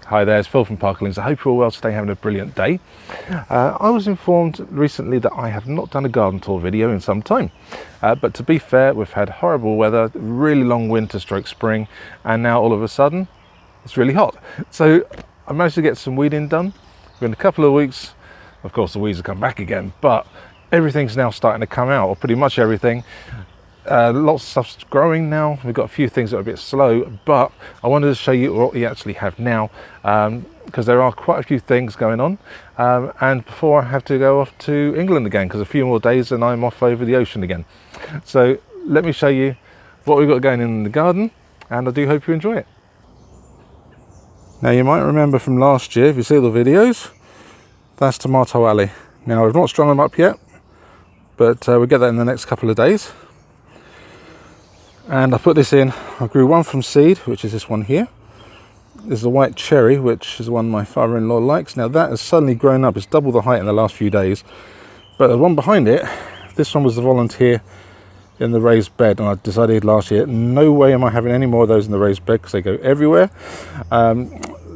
Hi there, it's Phil from Parklings. I hope you're all well today, having a brilliant day. I was informed recently that I have not done a garden tour video in some time. But to be fair, we've had horrible weather, really long winter stroke spring, and now all of a sudden, it's really hot. So I managed to get some weeding done. In a couple of weeks, of course the weeds will come back again, but everything's now starting to come out, or pretty much everything. Lots of stuff's growing now. We've got a few things that are a bit slow, but I wanted to show you what we actually have now, because there are quite a few things going on. And before I have to go off to England again, because a few more days and I'm off over the ocean again. So let me show you what we've got going in the garden, and I do hope you enjoy it. Now you might remember from last year, if you see the videos, that's Tomato Alley. Now I've not strung them up yet, but we'll get that in the next couple of days. And I put this in, I grew one from seed, which is this one here. This is a white cherry, which is one my father-in-law likes. Now that has suddenly grown up, it's double the height in the last few days. But the one behind it, this one was the volunteer in the raised bed, and I decided last year, no way am I having any more of those in the raised bed, because they go everywhere.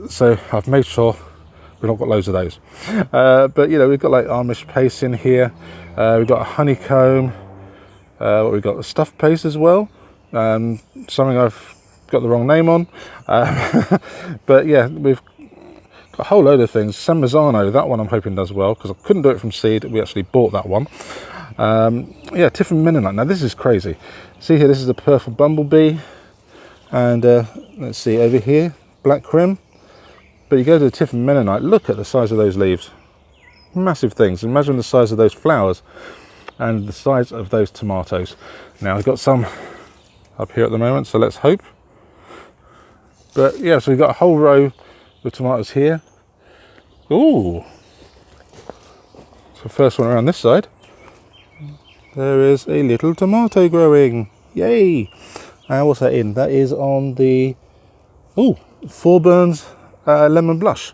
So I've made sure we've not got loads of those. But you know, we've got like Amish paste in here, we've got a honeycomb, we've got the stuffed paste as well. Something I've got the wrong name on, but yeah, we've got a whole load of things. San Marzano, that one I'm hoping does well, because I couldn't do it from seed. We actually bought that one. Yeah, Tiffin Mennonite. Now this is crazy. See here, this is a purple bumblebee, and let's see over here, black crim. But you go to the Tiffin Mennonite, look at the size of those leaves, massive things. Imagine the size of those flowers and the size of those tomatoes. Now I've got some up here at the moment, so let's hope. But yeah, so we've got a whole row of tomatoes here. Ooh, so first one around this side, there is a little tomato growing. Yay! And what's that in? That is on the Four Burns Lemon Blush.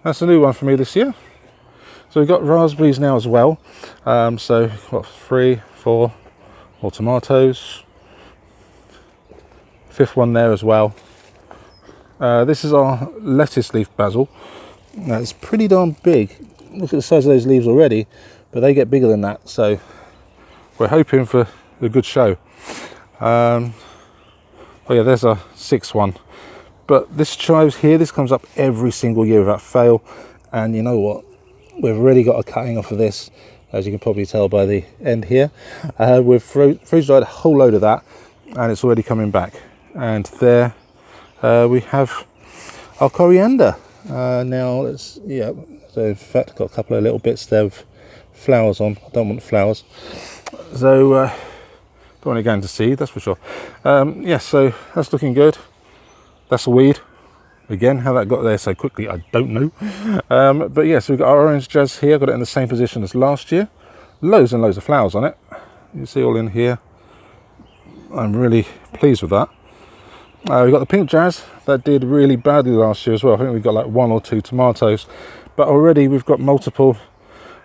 That's a new one for me this year. So we've got raspberries now as well. So what, 3, 4 more tomatoes. Fifth one there as well. This is our lettuce leaf basil. Now it's pretty darn big. Look at the size of those leaves already, but they get bigger than that, so we're hoping for a good show. Oh yeah, there's our 6th one. But this chives here, this comes up every single year without fail, and you know what, we've already got a cutting off of this, as you can probably tell by the end here. We've freeze dried a whole load of that, and it's already coming back. And there we have our coriander. Now let's, yeah, so in fact got a couple of little bits there with flowers on. I don't want flowers, so don't want to go into seed, that's for sure. Yeah, so that's looking good. That's a weed again. How that got there so quickly, I don't know. But yeah, so we've got our orange jazz here. Got it in the same position as last year. Loads and loads of flowers on it. You see all in here. I'm really pleased with that. We've got the pink jazz that did really badly last year as well. I think we've got like 1 or 2 tomatoes, but already we've got multiple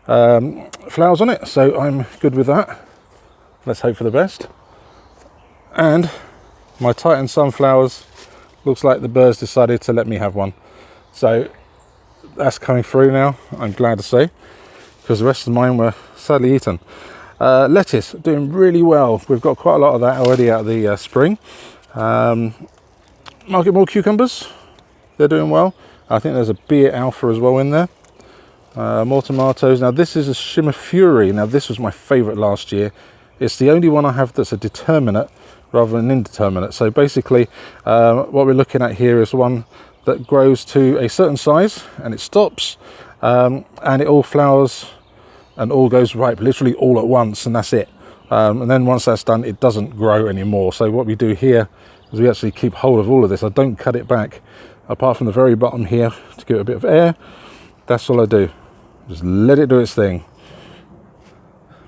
flowers on it, so I'm good with that. Let's hope for the best. And my Titan sunflowers, looks like the birds decided to let me have one, so that's coming through now, I'm glad to say, because the rest of mine were sadly eaten. Lettuce doing really well. We've got quite a lot of that already out of the spring. Market More cucumbers, they're doing well. I think there's a Beer Alpha as well in there. More tomatoes. Now this is a Shimmer Fury. Now this was my favourite last year. It's the only one I have that's a determinate rather than indeterminate. So basically what we're looking at here is one that grows to a certain size and it stops, and it all flowers and all goes ripe literally all at once, and that's it. And then once that's done, it doesn't grow anymore. So what we do here is we actually keep hold of all of this. I don't cut it back apart from the very bottom here to give it a bit of air. That's all I do, just let it do its thing.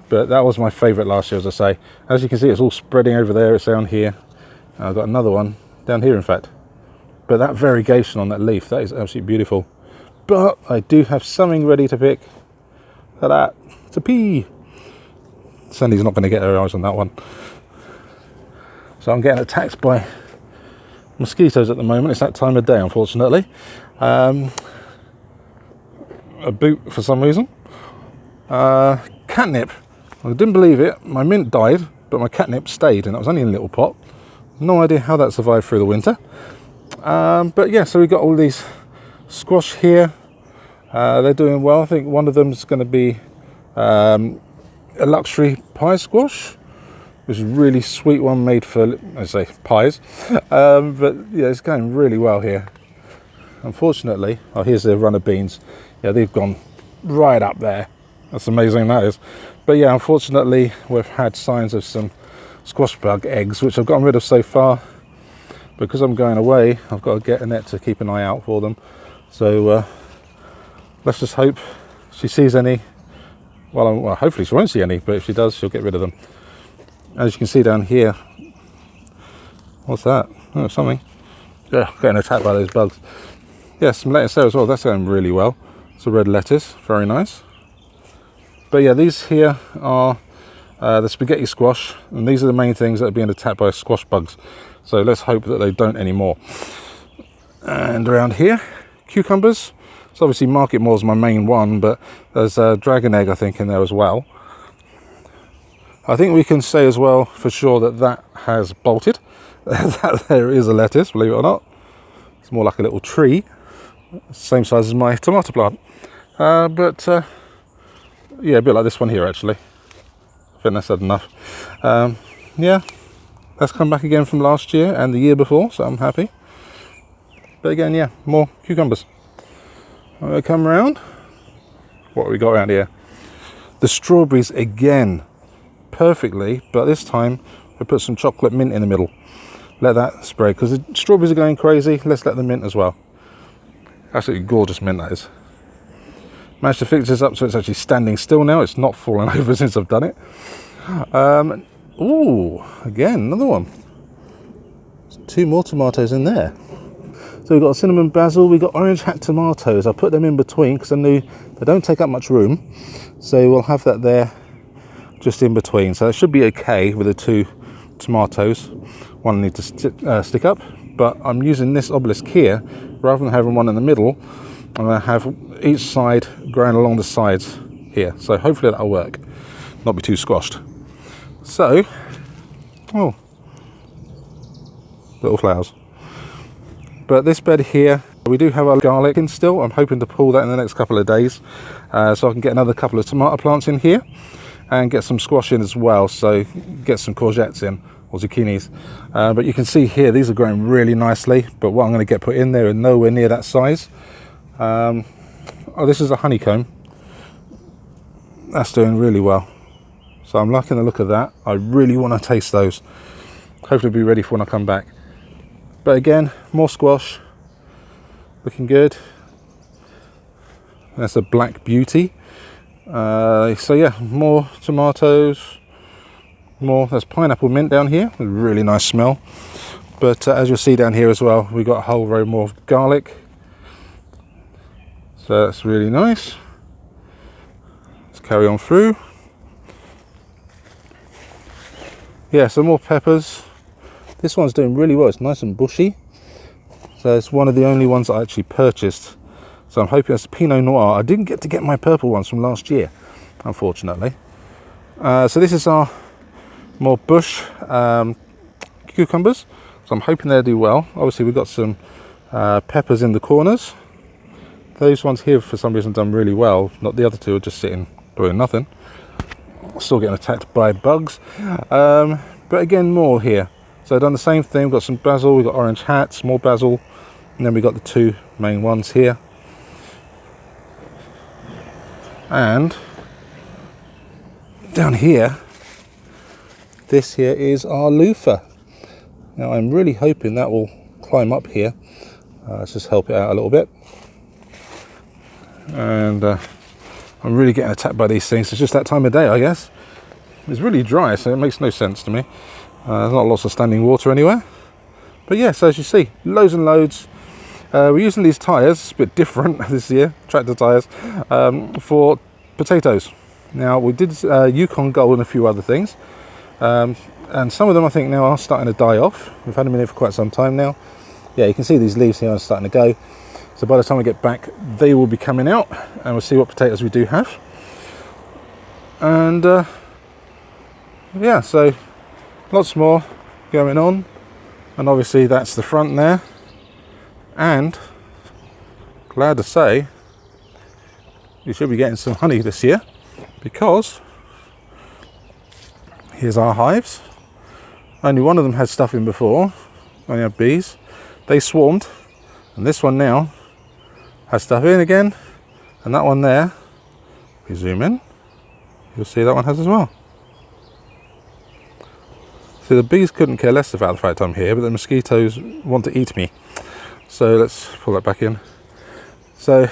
But that was my favorite last year, as I say. As you can see, it's all spreading over there. It's down here. I've got another one down here, in fact. But that variegation on that leaf, that is absolutely beautiful. But I do have something ready to pick. Look at that, it's a pea. Sandy's not going to get her eyes on that one. So I'm getting attacked by mosquitoes at the moment. It's that time of day, unfortunately. A boot for some reason. Catnip. I didn't believe it. My mint died, but my catnip stayed, and it was only in a little pot. No idea how that survived through the winter. But yeah, so we've got all these squash here. They're doing well. I think one of them is going to be a luxury pie squash, which is a really sweet one made for, I say, pies. But yeah, it's going really well here. Unfortunately, oh, here's the runner beans. Yeah, they've gone right up there. That's amazing, that is. But yeah, unfortunately, we've had signs of some squash bug eggs, which I've gotten rid of so far. Because I'm going away, I've got to get Annette to keep an eye out for them. So let's just hope she sees any. Well, hopefully she won't see any, but if she does, she'll get rid of them. As you can see down here, what's that? Oh, something. Yeah, getting attacked by those bugs. Yeah, some lettuce there as well. That's going really well. It's a red lettuce, very nice. But yeah, these here are the spaghetti squash, and these are the main things that are being attacked by squash bugs. So let's hope that they don't anymore. And around here, cucumbers. So obviously Market More is my main one, but there's a dragon egg, I think, in there as well. I think we can say as well for sure that that has bolted. That there is a lettuce, believe it or not. It's more like a little tree, same size as my tomato plant. Yeah, a bit like this one here actually. I think that's had enough. Yeah, that's come back again from last year and the year before, so I'm happy. But again, yeah, more cucumbers. I'm going to come round. What have we got around here? The strawberries again, perfectly, but this time I put some chocolate mint in the middle. Let that spread, because the strawberries are going crazy. Let's let the mint as well. Absolutely gorgeous mint, that is. Managed to fix this up so it's actually standing still now. It's not fallen over since I've done it. Ooh, again, another one. There's 2 more tomatoes in there. So we've got cinnamon basil, we've got orange hat tomatoes. I put them in between because I knew they don't take up much room. So we'll have that there just in between. So it should be okay with the 2 tomatoes. One I need to stick up, but I'm using this obelisk here rather than having one in the middle. I'm going to have each side growing along the sides here. So hopefully that'll work, not be too squashed. So, oh, little flowers. But this bed here, we do have our garlic in still. I'm hoping to pull that in the next couple of days. So I can get another couple of tomato plants in here and get some squash in as well. So get some courgettes in, or zucchinis. But you can see here, these are growing really nicely. But what I'm going to get put in there are nowhere near that size. Oh, this is a honeycomb. That's doing really well. So I'm liking the look of that. I really want to taste those. Hopefully be ready for when I come back. But again, more squash. Looking good. That's a Black Beauty. So yeah, more tomatoes. More, there's pineapple mint down here. A really nice smell. But as you'll see down here as well, we've got a whole row more of garlic. So that's really nice. Let's carry on through. Yeah, some more peppers. This one's doing really well. It's nice and bushy. So it's one of the only ones I actually purchased. So I'm hoping it's Pinot Noir. I didn't get to get my purple ones from last year, unfortunately. So this is our more bush cucumbers. So I'm hoping they'll do well. Obviously we've got some peppers in the corners. Those ones here for some reason done really well. Not the other 2 are just sitting doing nothing. Still getting attacked by bugs. But again, more here. So I've done the same thing. We've got some basil, we've got orange hats, more basil, and then we've got the 2 main ones here. And down here, this here is our loofah. Now I'm really hoping that will climb up here. Let's just help it out a little bit. And I'm really getting attacked by these things. It's just that time of day, I guess. It's really dry, so it makes no sense to me. There's not lots of standing water anywhere. But yeah, so as you see, loads and loads. We're using these tyres, it's a bit different this year, tractor tyres, for potatoes. Now we did Yukon Gold and a few other things. and some of them I think now are starting to die off. We've had them in here for quite some time now. Yeah, you can see these leaves here are starting to go. So by the time I get back, they will be coming out, and we'll see what potatoes we do have. And yeah, so lots more going on. And obviously that's the front there. And glad to say, we should be getting some honey this year, because here's our hives. Only one of them had stuff in before, only had bees. They swarmed, and this one now has stuff in again, and that one there, if you zoom in, you'll see that one has as well. See, the bees couldn't care less about the fact I'm here, but the mosquitoes want to eat me. So let's pull that back in. So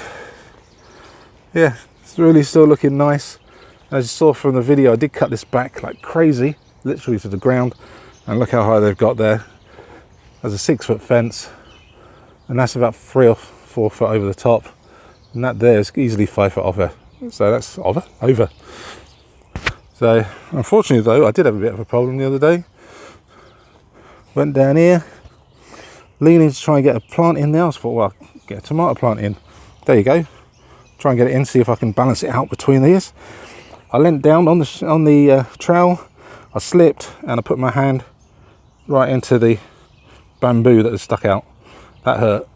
yeah, it's really still looking nice. As you saw from the video, I did cut this back like crazy, literally to the ground, and look how high they've got there. There's a 6-foot fence, and that's about 3 or 4 foot over the top, and that there is easily 5 foot over. So that's over. So unfortunately though, I did have a bit of a problem the other day. Went down here, leaning to try and get a plant in there. I thought, well, get a tomato plant in. There you go. Try and get it in, see if I can balance it out between these. I leant down on the trowel, I slipped, and I put my hand right into the bamboo that was stuck out. That hurt.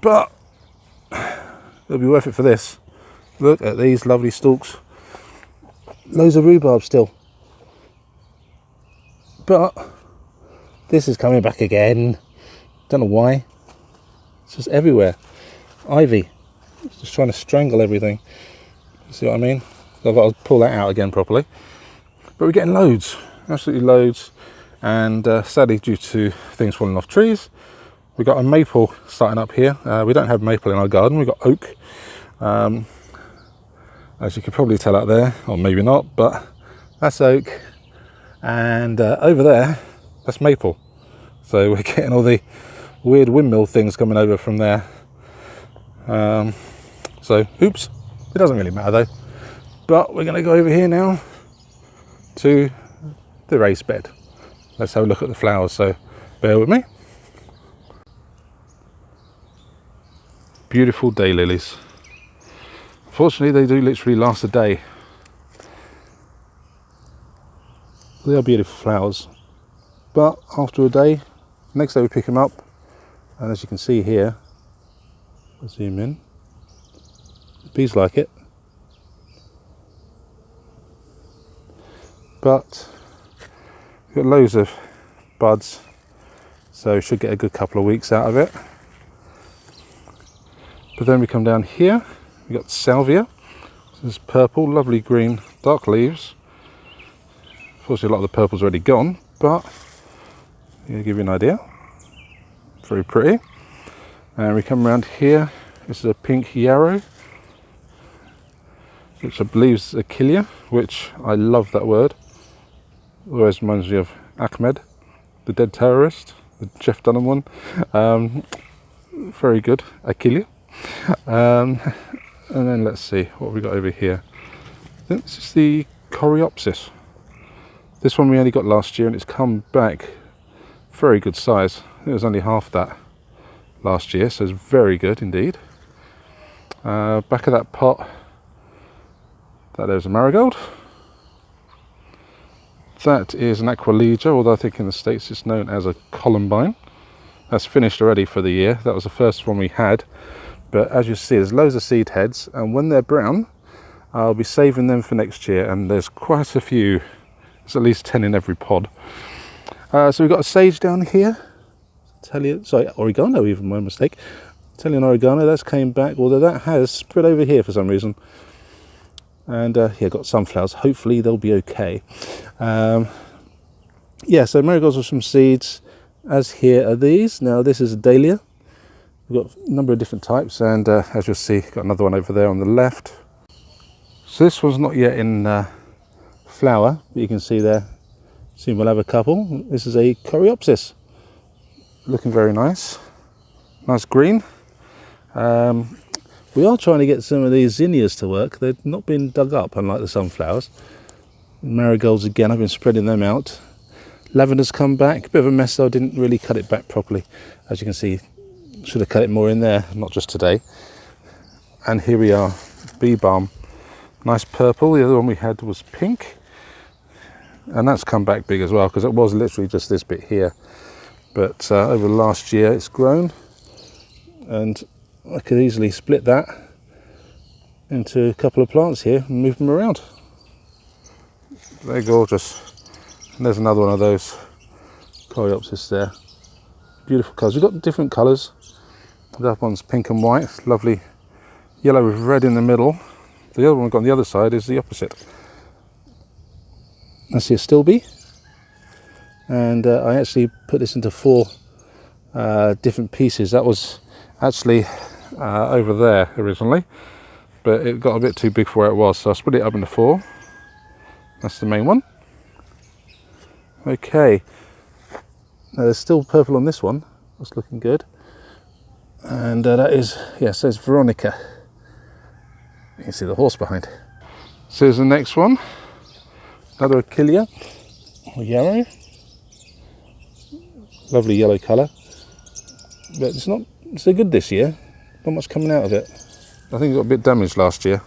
But it'll be worth it for this. Look at these lovely stalks. Loads of rhubarb still. But this is coming back again. Don't know why. It's just everywhere. Ivy. It's just trying to strangle everything. See what I mean? So I've got to pull that out again properly. But we're getting loads. Absolutely loads. And sadly, due to things falling off trees, we've got a maple starting up here. We don't have maple in our garden. We've got oak. As you can probably tell out there, or maybe not, but that's oak. And over there, that's maple. So we're getting all the weird windmill things coming over from there. So, oops, it doesn't really matter though. But we're going to go over here now to the raised bed. Let's have a look at the flowers, so bear with me. Beautiful daylilies. Fortunately, they do literally last a day. They are beautiful flowers. But after a day, next day we pick them up, and as you can see here, I'll zoom in, the bees like it. But we've got loads of buds, so we should get a good couple of weeks out of it. But then we come down here, we've got salvia. This is purple, lovely green, dark leaves. Unfortunately, a lot of the purple's already gone, but I'm going to give you an idea. Very pretty. And we come around here, this is a pink yarrow, which I believe is Achillea, which I love that word. Always reminds me of Ahmed, the dead terrorist, the Jeff Dunham one. Very good, Achillea. And then let's see what we got over here. I think this is the Coreopsis. This one we only got last year, and it's come back very good size. It was only half that last year, so it's very good indeed. Back of that pot, there's a marigold. That is an Aquilegia, although I think in the States it's known as a columbine. That's finished already for the year. That was the first one we had. But as you see, there's loads of seed heads, and when they're brown, I'll be saving them for next year, and there's quite a few. There's at least 10 in every pod. So we've got a sage down here. Oregano, even, my mistake. Italian oregano, that's came back, although that has spread over here for some reason. And yeah, got sunflowers. Hopefully they'll be okay. Yeah, so marigolds with some seeds. As here are these. Now this is a dahlia. We've got a number of different types, and as you'll see, got another one over there on the left. So this one's not yet in flower, but you can see there. Soon we'll have a couple. This is a Coreopsis. Looking very nice. Nice green. We are trying to get some of these zinnias to work. They've not been dug up, unlike the sunflowers. Marigolds again, I've been spreading them out. Lavender's come back, a bit of a mess though, I didn't really cut it back properly. As you can see, should have cut it more in there, not just today. And here we are, bee balm. Nice purple, the other one we had was pink. And that's come back big as well, because it was literally just this bit here. But over the last year it's grown, and I could easily split that into a couple of plants here and move them around. They're gorgeous. And there's another one of those coreopsis there. Beautiful colours. We've got different colours. That one's pink and white, lovely yellow with red in the middle. The other one we've got on the other side is the opposite. That's the Astilbe. And I actually put this into 4 different pieces. That was actually over there originally, but it got a bit too big for where it was, so I split it up into 4. That's the main one. Okay, now there's still purple on this one. That's looking good. And that is, yes, there's Veronica. You can see the horse behind. So here's the next one. Another Achillea, or yarrow. Lovely yellow colour. But it's so good this year. Not much coming out of it. I think it got a bit damaged last year.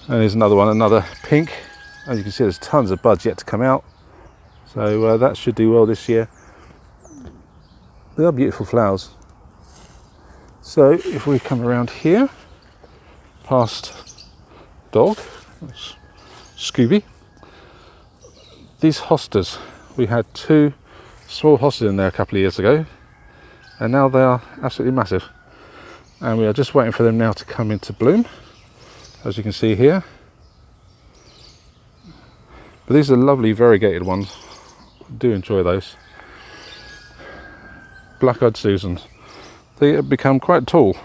And here's another one, another pink. As you can see, there's tons of buds yet to come out. So that should do well this year. They are beautiful flowers. So if we come around here, past dog, Scooby. These hostas, we had 2 small hostas in there a couple of years ago, and now they are absolutely massive. And we are just waiting for them now to come into bloom, as you can see here. But these are lovely variegated ones. I do enjoy those. Black-eyed Susans. They have become quite tall.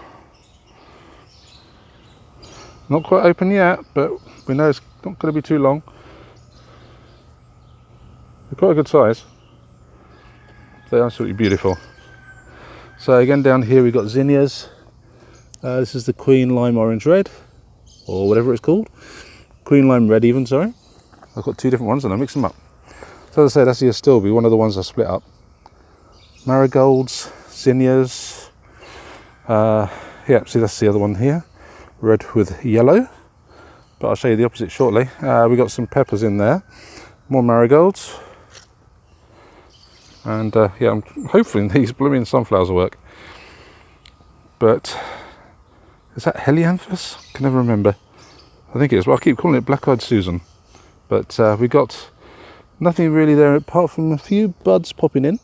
Not quite open yet, but we know it's not going to be too long. They're quite a good size. They're absolutely beautiful. So again, down here we've got zinnias. This is the Queen Lime Orange Red, or whatever it's called. Queen Lime Red even, sorry. I've got 2 different ones and I mix them up. So as I say, that's the Astilbe, one of the ones I split up. Marigolds, zinnias. Yeah, see, that's the other one here. Red with yellow. But I'll show you the opposite shortly. We've got some peppers in there. More marigolds. And yeah, I'm hoping these blooming sunflowers will work. But is that Helianthus? I can never remember. I think it is. Well, I keep calling it Black-eyed Susan. But we got nothing really there apart from a few buds popping in.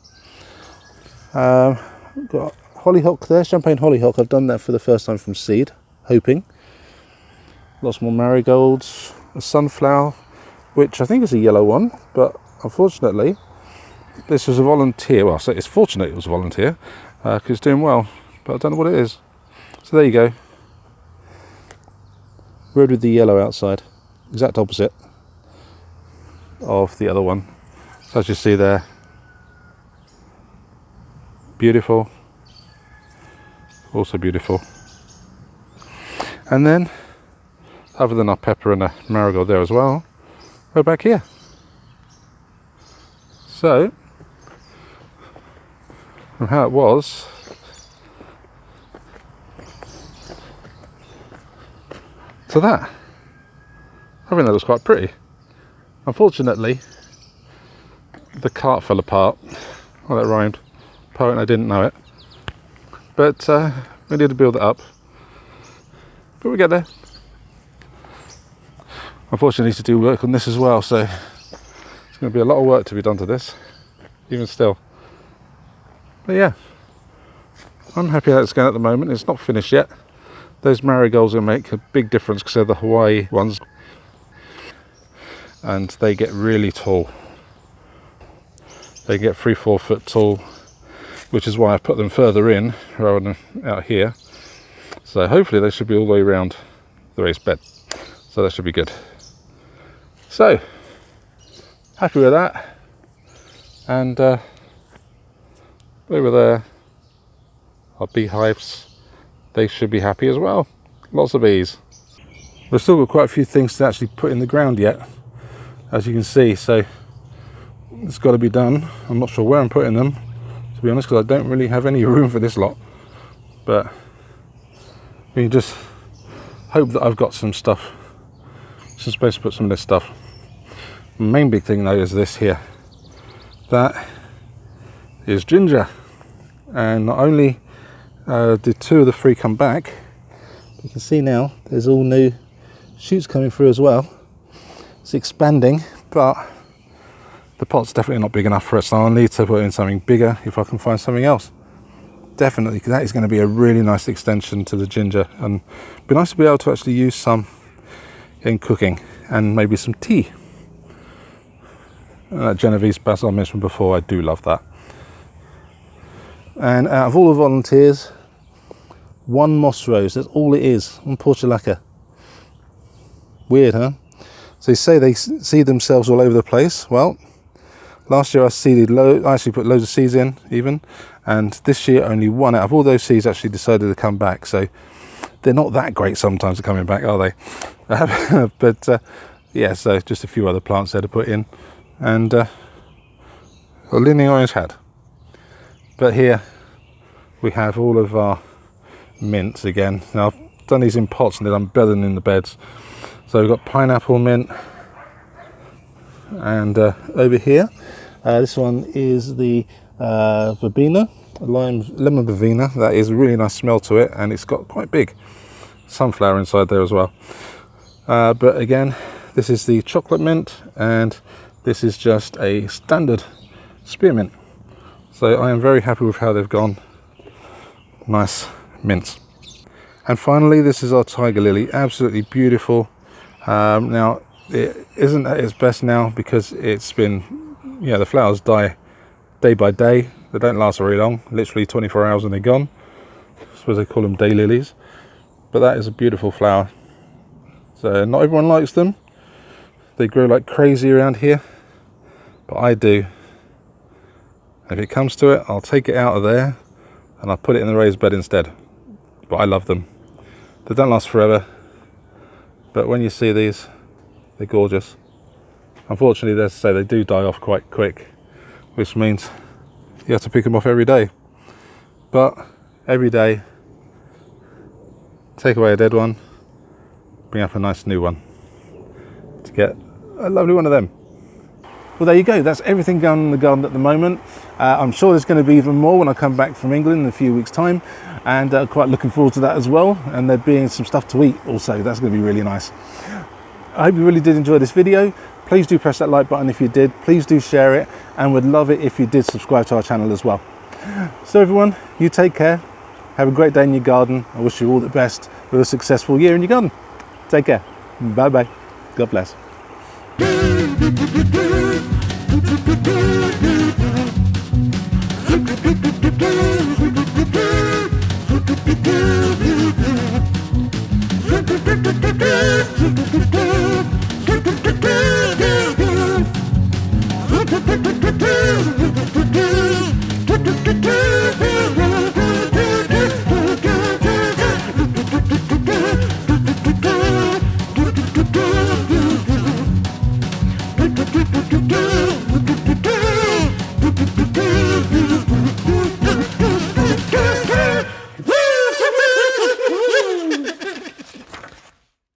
Got hollyhock there, champagne hollyhock. I've done that for the first time from seed, hoping. Lots more marigolds, a sunflower, which I think is a yellow one, but unfortunately this was a volunteer. Well, so it's fortunate it was a volunteer because it's doing well, but I don't know what it is. So there you go. Red with the yellow outside, exact opposite of the other one. So as you see there, beautiful, also beautiful. And then, other than our pepper and a marigold there as well, we're back here. So, from how it was, to that. I think that was quite pretty. Unfortunately, the cart fell apart. Well, that rhymed. Apparently I didn't know it. But we need to build it up. But we get there. Unfortunately, I need to do work on this as well, so it's going to be a lot of work to be done to this, even still. But yeah, I'm happy how it's going at the moment. It's not finished yet. Those marigolds will make a big difference because they're the Hawaii ones, and they get really tall. They get 3-4 foot tall, which is why I put them further in rather than out here. So hopefully they should be all the way around the raised bed. So that should be good. So, happy with that. And over there, our beehives, they should be happy as well. Lots of bees. We've still got quite a few things to actually put in the ground yet. as you can see. So it's got to be done. I'm not sure where I'm putting them, to be honest, because I don't really have any room for this lot. But we just hope that I've got some stuff, some space to put some of this stuff. The main big thing though is this here. That is ginger, and not only did 2 of the 3 come back, you can see now there's all new shoots coming through as well. It's expanding, but the pot's definitely not big enough for it, so I'll need to put in something bigger if I can find something else. Definitely, because that is going to be a really nice extension to the ginger, and it'd be nice to be able to actually use some in cooking and maybe some tea. And that Genovese basil I mentioned before, I do love that. And out of all the volunteers, 1 moss rose, that's all it is, 1 portulaca. Weird, huh? So they say they seed themselves all over the place. Well, last year I actually put loads of seeds in even, and this year only 1 out of all those seeds actually decided to come back. So they're not that great sometimes at coming back, are they? But yeah, so just a few other plants there to put in, and a leaning orange had. But here we have all of our mints again. Now I've done these in pots and then I'm bedding in the beds. So we've got pineapple mint, and over here, this one is the verbena, lemon verbena. That is a really nice smell to it, and it's got quite big sunflower inside there as well. But again, this is the chocolate mint, and this is just a standard spearmint. So I am very happy with how they've gone. Nice mints. And finally, this is our tiger lily, absolutely beautiful. Now it isn't at its best now because it's been, the flowers die day by day. They don't last very long, literally 24 hours and they're gone. I suppose they call them day lilies. But that is a beautiful flower. So not everyone likes them. They grow like crazy around here, but I do. If it comes to it, I'll take it out of there and I'll put it in the raised bed instead. But I love them. They don't last forever, but when you see these, they're gorgeous. Unfortunately, as I say, they do die off quite quick, which means you have to pick them off every day. But every day, take away a dead one, bring up a nice new one to get a lovely one of them. Well, there you go. That's everything going on in the garden at the moment. I'm sure there's going to be even more when I come back from England in a few weeks' time, and quite looking forward to that as well. And there being some stuff to eat also. That's going to be really nice. I hope you really did enjoy this video. Please do press that like button if you did. Please do share it, and would love it if you did subscribe to our channel as well. So everyone, you take care. Have a great day in your garden. I wish you all the best with a successful year in your garden. Take care. Bye bye. God bless.